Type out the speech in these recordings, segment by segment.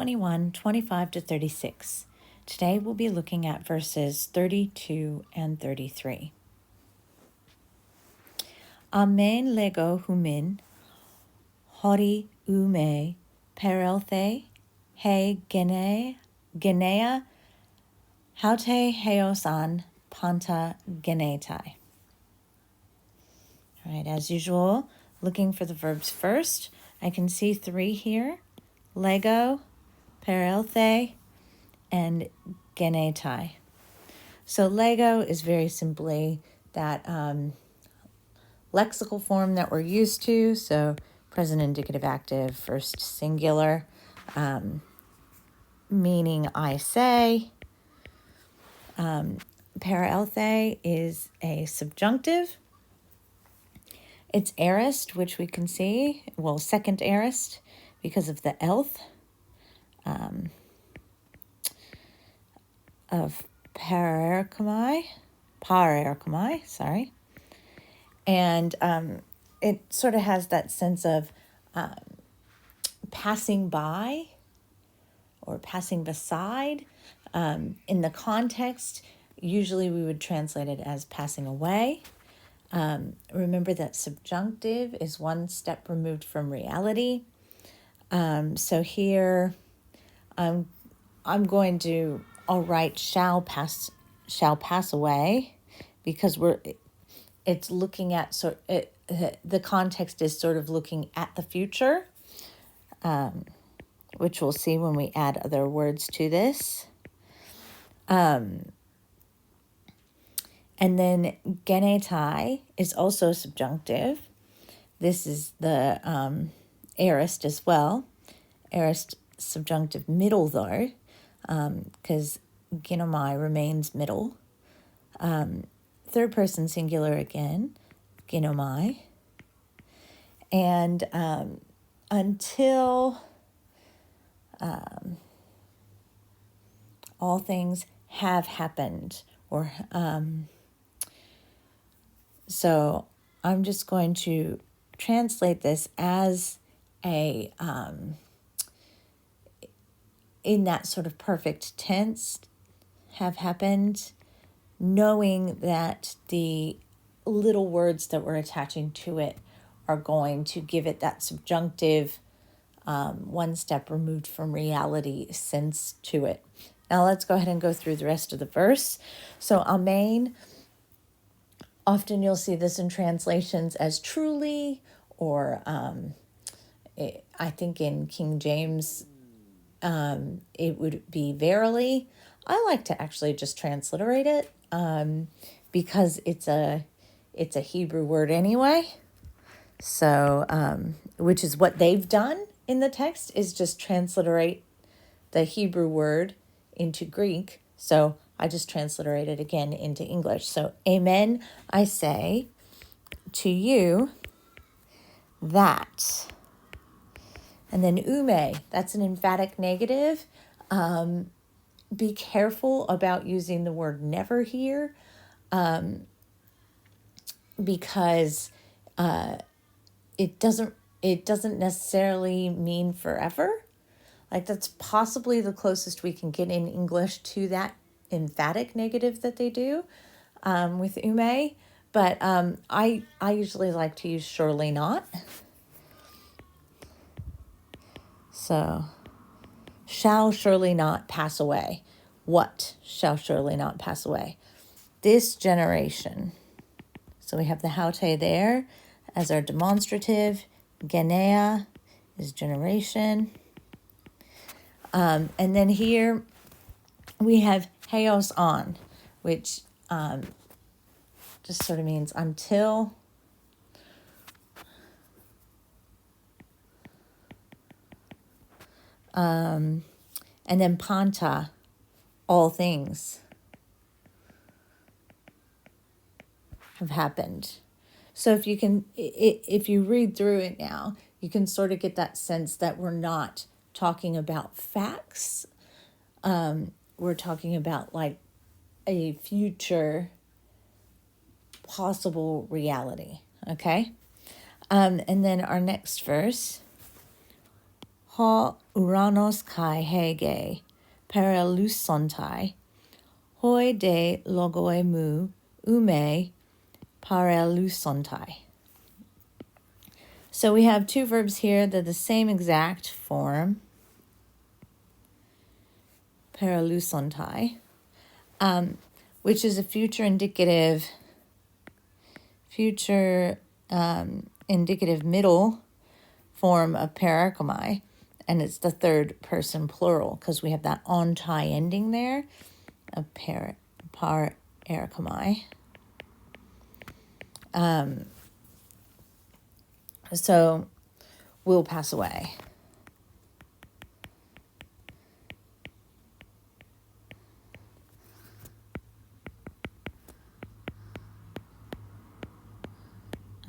21, 25 to 36. Today we'll be looking at verses 32 and 33. Amen lego humin, hori ume, perelthe, he genea, haute heosan, panta genetai. All right, as usual, looking for the verbs first. I can see three here: lego, perelthe, and genetai. So lego is very simply that lexical form that we're used to. So present indicative active, first singular, meaning I say. Perelthe is a subjunctive. It's aorist, which we can see, well, second aorist because of the elth of parerchomai, sorry. And it sort of has that sense of passing by or passing beside. In the context, usually we would translate it as passing away. Remember that subjunctive is one step removed from reality. So here I'll write shall pass away, because it's looking at the context is sort of looking at the future, which we'll see when we add other words to this. And then genetai is also subjunctive. This is the aorist as well. Aorist subjunctive middle though, because genomai remains middle. Third person singular again, genomai. And until all things have happened, or so I'm just going to translate this as a in that sort of perfect tense, have happened, knowing that the little words that we're attaching to it are going to give it that subjunctive, one step removed from reality sense to it. Now let's go ahead and go through the rest of the verse. So amen, often you'll see this in translations as truly, or I think in King James it would be verily. I like to actually just transliterate it because it's a Hebrew word anyway. So which is what they've done in the text, is just transliterate the Hebrew word into Greek. So I just transliterate it again into English. So amen, I say to you that. And then ume, that's an emphatic negative. Be careful about using the word never here, because it doesn't necessarily mean forever. Like, that's possibly the closest we can get in English to that emphatic negative that they do with ume. But I usually like to use surely not. So, shall surely not pass away. What shall surely not pass away? This generation. So we have the haute there as our demonstrative. Genea is generation. And then here we have heos on, which just sort of means until. And then panta, all things have happened. So if you read through it now, you can sort of get that sense that we're not talking about facts. We're talking about like a future possible reality. Okay. And then our next verse, ha uranos kai hege, paralusontai, hoi de logoi mu, ume, paralusontai. So we have two verbs here. They're the same exact form, paralusontai, which is a future indicative middle form of parakomai, and it's the third person plural because we have that ontai ending there of parakomai. So will pass away.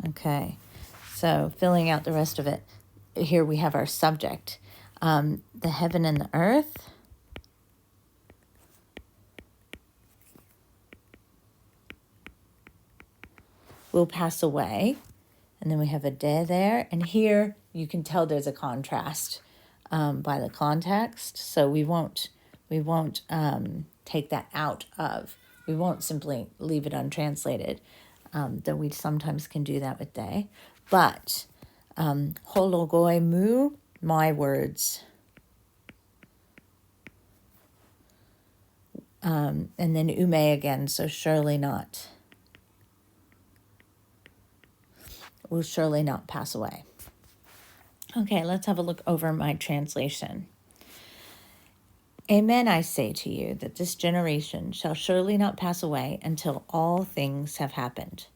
Okay, so filling out the rest of it, here we have our subject. The heaven and the earth will pass away. And then we have a de there. And here you can tell there's a contrast by the context. So we won't take that out of. We won't simply leave it untranslated, though we sometimes can do that with de. But hologoi mu, my words. And then ume again, so surely not. Will surely not pass away. Okay, let's have a look over my translation. Amen, I say to you, that this generation shall surely not pass away until all things have happened.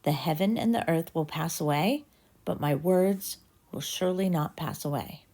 The heaven and the earth will pass away, but my words will surely not pass away.